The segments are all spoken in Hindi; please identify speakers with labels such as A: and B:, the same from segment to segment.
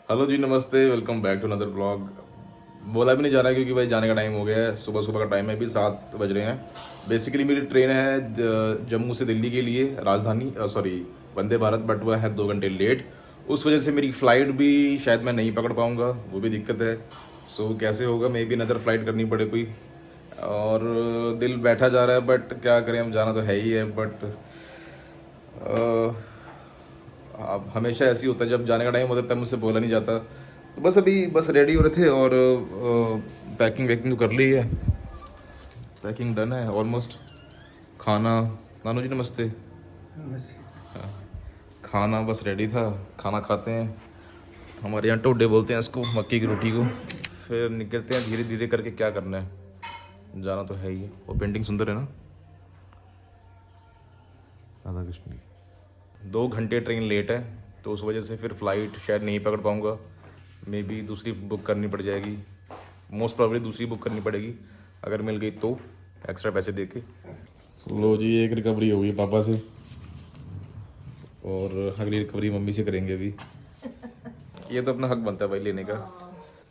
A: हेलो जी, नमस्ते, welcome back to another blog. बोला भी नहीं जा रहा है क्योंकि भाई जाने का टाइम हो गया है। सुबह सुबह का टाइम है, अभी 7 बज रहे हैं। बेसिकली मेरी ट्रेन है जम्मू से दिल्ली के लिए, राजधानी सॉरी वंदे भारत, बट वह है 2 घंटे लेट। उस वजह से मेरी फ़्लाइट भी शायद मैं नहीं पकड़ पाऊँगा, वो भी दिक्कत है। सो कैसे होगा, मे बी अनदर फ्लाइट करनी पड़े कोई। और दिल बैठा जा रहा है, बट क्या करें, हम जाना तो है ही है। बट अब हमेशा ऐसे ही होता है, जब जाने का टाइम होता है तब मुझसे बोला नहीं जाता। तो बस अभी बस रेडी हो रहे थे और पैकिंग वैकिंग तो कर ली है। पैकिंग डन है ऑलमोस्ट। खाना, नानू जी नमस्ते। हाँ, खाना बस रेडी था, खाना खाते हैं। हमारे यहाँ टोडे बोलते हैं इसको, मक्की की रोटी को। फिर निकलते हैं धीरे धीरे करके, क्या करना है, जाना तो है ही है। वो पेंटिंग सुंदर है ना, राधा कृष्ण की। 2 घंटे ट्रेन लेट है, तो उस वजह से फिर फ़्लाइट शायद नहीं पकड़ पाऊँगा। मे बी दूसरी बुक करनी पड़ जाएगी, मोस्ट प्रॉब्ली दूसरी बुक करनी पड़ेगी। अगर मिल गई तो एक्स्ट्रा पैसे दे के। लो जी, एक रिकवरी हो गई पापा से, और अगली रिकवरी मम्मी से करेंगे अभी। ये तो अपना हक बनता है भाई लेने का।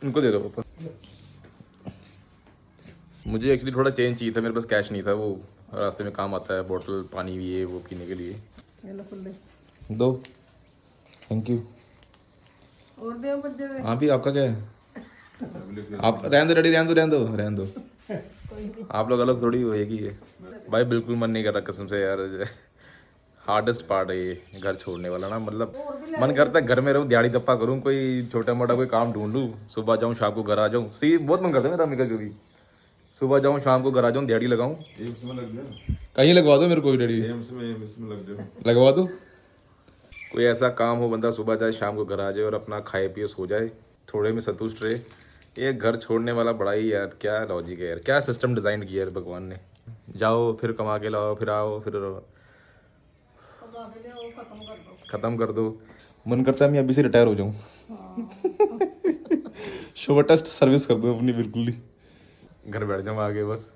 A: इनको दे दो पापा। मुझे एक्चुअली थोड़ा चेंज चाहिए था, मेरे पास कैश नहीं था। वो रास्ते में काम आता है, बोतल पानी भी है वो पीने के लिए। दो, थैंक यू।
B: और दे बच्चे दे।
A: हाँ भी, आपका क्या है? आप रहने दो डैडी, रहने दो रहने दो रहने दो। आप लोग अलग थोड़ी हो, एक ही है भाई। बिल्कुल मन नहीं कर रहा कसम से यार। हार्डेस्ट पार्ट है ये घर छोड़ने वाला ना, मतलब मन करता है घर में रहूं, दिहाड़ी दप्पा करूं, कोई छोटा मोटा कोई काम ढूंढ लूं, सुबह जाऊं शाम को घर आ जाऊं। सी बहुत मन करता है मेरा अम्मी का, क्योंकि सुबह जाऊं शाम को घर आ जाऊं, दिहाड़ी लगाऊं।
C: एम्स में लग गया।
A: कहीं लगवा दो मेरे को भी डैडी,
C: एम्स में लग जाओ।
A: लगवा दो। कोई ऐसा काम हो, बंदा सुबह जाए शाम को घर आ जाए और अपना खाए पिए सो जाए, थोड़े में संतुष्ट रहे। ये घर छोड़ने वाला बड़ा ही यार, क्या लॉजिक है यार, क्या सिस्टम डिज़ाइन किया है भगवान ने। जाओ फिर कमा के लाओ, फिर आओ, फिर
B: कमा के ले वो खत्म कर दो।
A: ख़त्म कर दो। मन करता है मैं अभी से रिटायर हो जाऊँ। शॉर्टेस्ट सर्विस कर दो अपनी, बिल्कुल ही घर बैठ जाऊँ आगे, बस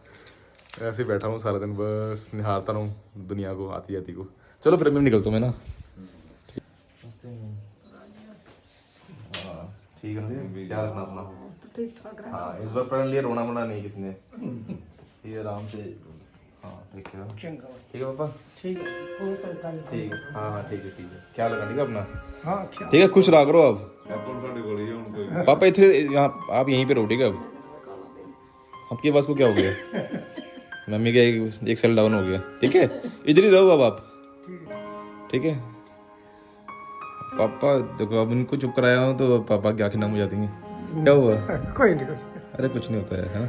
A: ऐसे ही बैठा हूँ सारा दिन, बस निहारता रहूँ दुनिया को, आती जाती को। चलो फिर मैं निकलता हूँ मैं ना। हाँ ठीक है ना, ख्याल रखना अपना।
B: तो ठीक ठाक रहा।
A: हाँ, इस बार पढ़ लिया, रोना वोना नहीं किसी ने। ये आराम से। हाँ ठीक है, ठीक है पापा,
B: ठीक है वो करता नहीं।
A: ठीक है। हाँ हाँ ठीक है ठीक है, ख्याल रखना ठीक है अपना।
B: हाँ क्या
A: ठीक है, खुश रहा करो अब।
C: एप्पल का डिगोड़ी है उनको।
A: पापा इधर यहाँ, आप यहीं पे रहो ठीक है। अब आपके पास को क्या हो गया? मम्मी का एक सेल डाउन हो गया, ठीक है। इधर ही रहो अब आप, ठीक है। पापा देखो, अब इनको चुप कराया हूँ तो पापा की आंखें नम हो जाती हैं। क्या हुआ?
B: कोई नहीं
A: अरे कुछ नहीं होता है ना।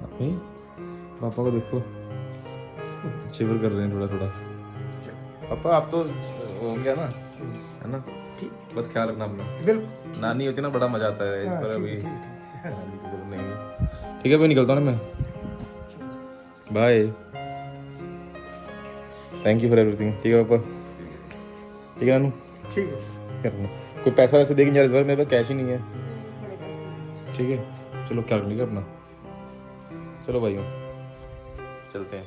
A: अभी पापा को देखो, शिवर कर रहे हैं थोड़ा थोड़ा। पापा आप तो हो गया ना, है ना।
B: ठीक
A: बस ख्याल रखना अपना।
B: बिल्कुल
A: नानी होती ना, बड़ा मजा आता है इस पर। अभी
B: ठीक
A: नानी की जरूरत नहीं है। ठीक है भाई, निकलता हूँ ना मैं, bye. Thank you for everything, ठीक है पापा, ठीक है नानू।
B: ठीक है।
A: करना कोई पैसा वैसे देखेंगे यार, इस बार मेरे पास कैश ही नहीं है, ठीक है। चलो ख्याल रखिएगा अपना। चलो भाइयों, चलते हैं।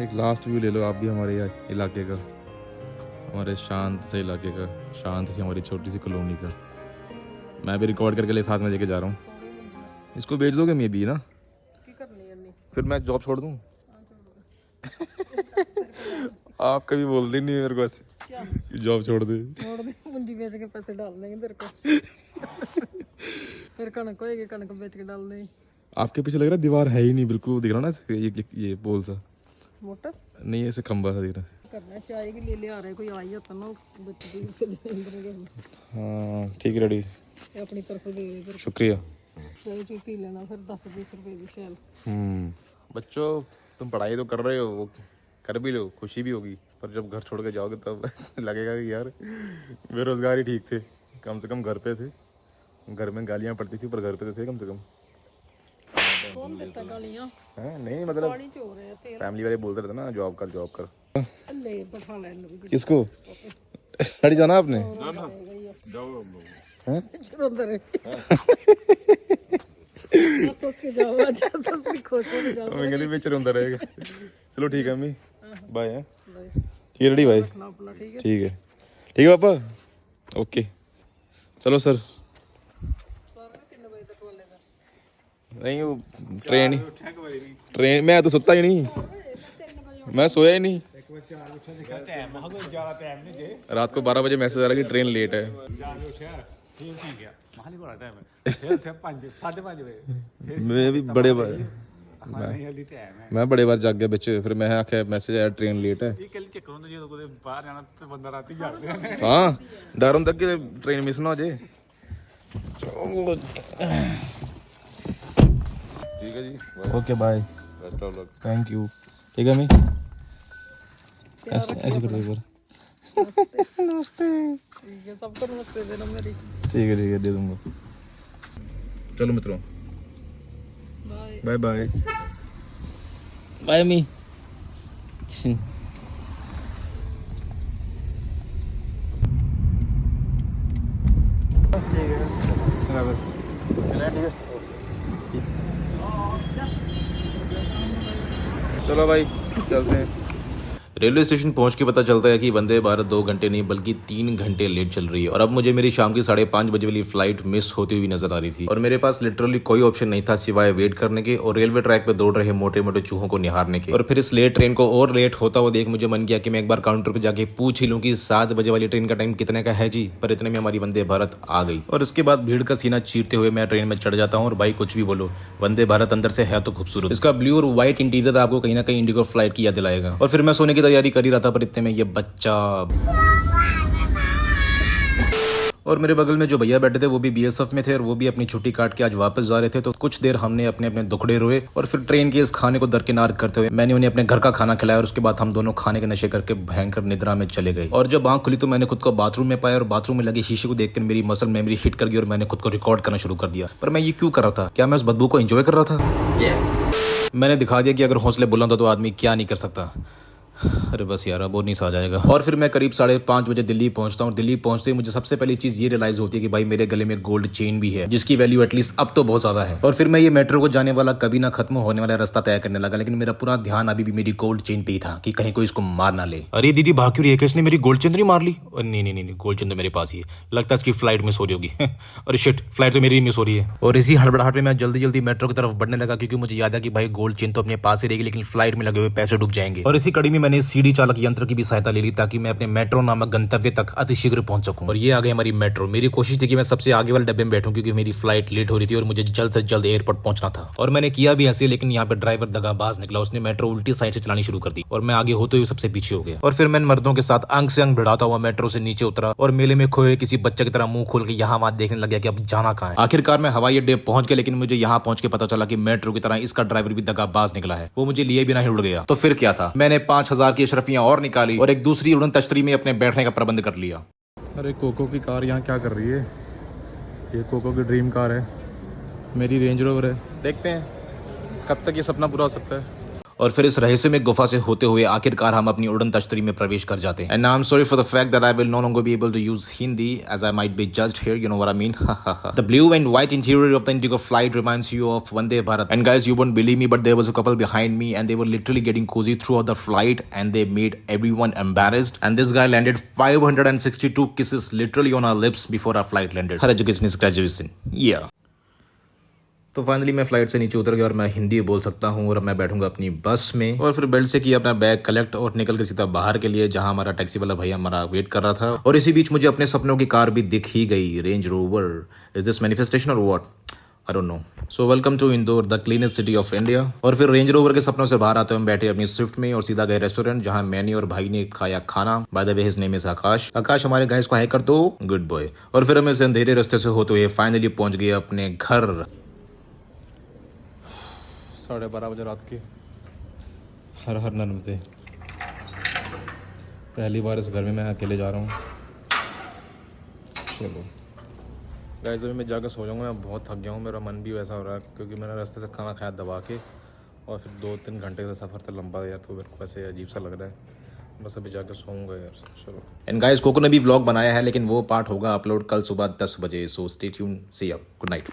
A: एक लास्ट व्यू ले लो आप भी हमारे इलाके का, हमारे शांत से इलाके का, शांत सी हमारी छोटी सी कॉलोनी का। मैं भी रिकॉर्ड करके ले साथ में लेके जा रहा हूँ। इसको बेच दोगे मे भी ना, फिर मैं जॉब छोड़ दूँ। आप कभी बोल दी नहीं मेरे को ऐसे कि जॉब छोड़ दे।
B: छोड़ दे, मुंडी बेच के पैसे डाल देंगे तेरे को। फिर कणक होएगी, कणक बेच के डाल देंगे।
A: आपके पीछे लग रहा है दीवार है ही नहीं, बिल्कुल दिख रहा ना ये पोल सा
B: मोटर
A: नहीं, ऐसे खंबा सा दिख रहा है।
B: करना चाय के लिए आ रहा है कोई, आई होता ना बच्चे।
A: हाँ ठीक है रेडी,
B: अपनी तरफ दे दे फिर
A: शुक्रिया।
B: चाय चू पी लेना, फिर 10-20 रुपए की शेल।
A: बच्चों तुम पढ़ाई तो कर रहे हो, वो कर भी लो, खुशी भी होगी, पर जब घर छोड़ के जाओगे तब लगेगा कि यार बेरोजगारी ठीक थे, कम से कम घर पे थे। घर में गालियाँ पड़ती थी पर घर पे तो थे कम से कम।
B: कौन देता गालियां?
A: हाँ नहीं मतलब
B: पानी चो रहे हैं तेरा।
A: फैमिली वाले बोलते रहते ना, जॉब कर जॉब कर।
B: ले बैठा लेने
A: किसको गाड़ी जाना आपने?
C: जाओ अब लोग।
B: चलो अंदर हंस हंस के जाओ आज, हंस हंस के खुश हो के जाओ।
A: मैं कहती ਵਿੱਚ ਰੋਂਦਾ ਰਹੇਗਾ। चलो ठीक है अम्मी, बाय है।
B: भाई,
A: ठीक है डैडी, बाय।
B: रखना अपना, ठीक है।
A: ठीक है पापा, ओके चलो सर।
B: सारा कितने बजे तक बोलेगा?
A: नहीं वो ट्रेन मैं तो सुता ही नहीं, मैं सोया ही नहीं। रात को 12 बजे मैसेज आ रहा कि ट्रेन लेट है। मैं भी बड़े बार मैं बड़े बार जाग गया बिच, फिर मैं आख्या मैसेज आया ट्रेन लेट है। हाँ डर होंदा कि ट्रेन मिस ना हो जाए। ठीक है जी, ओके बाय, थैंक यू। ठीक है मैं ऐसे कर दो एक बार। नमस्ते।
B: ठीक है, सबको नमस्ते देना मेरी।
A: ठीक है दे दूंगा। चलो मित्रों,
B: बाय
A: बाय बाय बाय मी। चलो भाई चलते हैं। रेलवे स्टेशन पहुंच के पता चलता है कि वंदे भारत 2 घंटे नहीं बल्कि 3 घंटे लेट चल रही है। और अब मुझे मेरी शाम की 5:30 बजे वाली फ्लाइट मिस होती हुई नजर आ रही थी और मेरे पास लिटरली कोई ऑप्शन नहीं था सिवाय वेट करने के और रेलवे ट्रैक पे दौड़ रहे मोटे मोटे चूहों को निहारने के। और फिर इस लेट ट्रेन को और लेट होता हुआ देख मुझे मन किया कि मैं एक बार काउंटर पे जाके पूछ ही लूं कि 7 बजे वाली ट्रेन का टाइम कितने का है जी। पर इतने में हमारी वंदे भारत आ गई और उसके बाद भीड़ का सीना चीरते हुए मैं ट्रेन में चढ़ जाता हूँ। और भाई कुछ भी बोलो, वंदे भारत अंदर से है तो खूबसूरत। इसका ब्लू और व्हाइट इंटीरियर आपको कहीं ना कहीं इंडिगो फ्लाइट की याद दिलाएगा। और फिर मैं सोने की तैयारी कर ही रहा था, पर इतने में ये बच्चा और मेरे बगल में जो भैया बैठे थे वो भी बीएसएफ में थे और वो भी अपनी छुट्टी काट के आज वापस जा रहे थे। तो कुछ देर हमने अपने अपने दुखड़े रोए और फिर ट्रेन के इस खाने को दरकिनार करते हुए मैंने उन्हें अपने घर का खाना खिलाया और उसके बाद हम दोनों खाने के नशे करके भयंकर निद्रा में चले गए। और जब आंख खुली तो मैंने खुद को बाथरूम में पाया और बाथरूम में लगे शीशे को देखकर मेरी मसल मेमोरी हिट कर गई और मैंने खुद को रिकॉर्ड करना शुरू कर दिया। पर मैं ये क्यों कर रहा था? क्या मैं उस बदबू को एंजॉय कर रहा था? मैंने दिखा दिया कि अगर हौसले बुलंद हो तो आदमी क्या नहीं कर सकता। अरे बस यार अब और नहीं सा जाएगा। और फिर मैं करीब 5:30 बजे दिल्ली पहुंचता हूँ। दिल्ली पहुंचते ही मुझे सबसे पहली चीज ये रियलाइज होती है कि भाई मेरे गले में गोल्ड चेन भी है जिसकी वैल्यू एटलीस्ट अब तो बहुत ज्यादा है। और फिर मैं ये मेट्रो को जाने वाला कभी ना खत्म होने वाला रास्ता तय करने लगा, लेकिन मेरा पूरा ध्यान अभी भी मेरी गोल्ड चेन पे ही था कि कहीं कोई इसको मार ना ले। अरे दीदी भाग क्यों रही है? किसने मेरी गोल्ड चेन नहीं मार ली? नहीं गोल्ड चेन तो मेरे पास ही है। लगता है इसकी फ्लाइट मिस हो रही होगी। अरे शिट, फ्लाइट तो मेरी ही मिस हो रही है। और इसी हड़बड़ाहट में मैं जल्दी मेट्रो की तरफ बढ़ने लगा क्योंकि मुझे याद है कि भाई गोल्ड चेन तो अपने पास ही रहेगी लेकिन फ्लाइट में लगे हुए पैसे डूब जाएंगे। और इसी कड़ी में मैंने सीढ़ी चालक यंत्र की भी सहायता ले ली ताकि मैं अपने मेट्रो नामक गंतव्य तक अतिशीघ्र पहुंच सकूं। और ये आ गई हमारी मेट्रो। मेरी कोशिश थी कि मैं सबसे आगे वाले डब्बे में बैठूं क्योंकि मेरी फ्लाइट लेट हो रही थी और मुझे जल्द से जल्द एयरपोर्ट पहुंचना था। और मैंने किया भी ऐसे, लेकिन यहाँ पे ड्राइवर दगाबाज निकला। उसने मेट्रो उल्टी साइड से चलानी शुरू कर दी और मैं आगे होते हुए सबसे पीछे हो गया। और फिर मैं मर्दों के साथ अंग से अंग भिड़ाता हुआ मेट्रो से नीचे उतरा और मेले में खोए किसी बच्चे की तरह मुंह खोल के यहाँ वहां देखने लग गया कि अब जाना कहाँ है। आखिरकार मैं हवाई अड्डे पहुंच गया, लेकिन मुझे यहाँ पहुंच के पता चला कि मेट्रो की तरह इसका ड्राइवर भी दगाबाज निकला है। वो मुझे लिए बिना ही उड़ गया। तो फिर क्या था, मैंने 5000 की अशरफियां और निकाली और एक दूसरी उड़न तश्तरी में अपने बैठने का प्रबंध कर लिया। अरे कोको की कार यहाँ क्या कर रही है? ये कोको की ड्रीम कार है, मेरी रेंज रोवर है। देखते हैं कब तक ये सपना पूरा हो सकता है। और फिर इस रहस्यमय गुफा से होते हुए आखिरकार हम अपनी उड़न तश्तरी में प्रवेश कर जाते हैं। And I am sorry for the fact that I will no longer be able to use Hindi as I might be judged here, you know what I mean. The blue and white interior of the IndiGo flight reminds you of Vande Bharat. And guys, you won't believe me, but there was a couple behind me and they were literally getting cozy throughout the flight and they made everyone embarrassed. And this guy landed 562 kisses literally on our lips before our flight landed. Her education is graduation. Yeah. तो फाइनली मैं फ्लाइट से नीचे उतर गया और मैं हिंदी बोल सकता हूँ और अब मैं बैठूंगा अपनी बस में। और फिर बेल्ट से किया अपना बैग कलेक्ट और निकल के सीधा बाहर के लिए जहाँ हमारा टैक्सी वाला भैया हमारा वेट कर रहा था। और इसी बीच मुझे अपने सपनों की कार भी दिख ही गई, Range Rover. Is this manifestation और what? I don't know. So welcome to Indore, the cleanest city of India. और फिर रेंज रोवर के सपनों से बाहर आते हुए हम बैठे अपनी स्विफ्ट में और सीधा गए रेस्टोरेंट जहां मैंने और भाई ने खाया खाना। By the way his name is Aakash. Aakash हमारे गाइस को हाय कर दो, गुड बॉय। और फिर हम इस अंधेरे रास्ते से होते हुए फाइनली पहुंच गए अपने घर। 12:30 बजे रात के। हर हर नर्मदे। पहली बार इस घर में मैं अकेले जा रहा हूँ। चलो गाइस, अभी मैं जाकर सो जाऊँगा। मैं बहुत थक गया हूँ, मेरा मन भी वैसा हो रहा है क्योंकि मैंने रास्ते से खाना खाया दबा के और फिर 2-3 घंटे का सफ़र था लंबा यार, तो मेरे को ऐसे अजीब सा लग रहा है। बस अभी जाकर सोऊंगा यार। चलो। एंड गाइस, कोको ने भी व्लॉग बनाया है लेकिन वो पार्ट होगा अपलोड कल सुबह 10 बजे। So stay tune, see you, good night.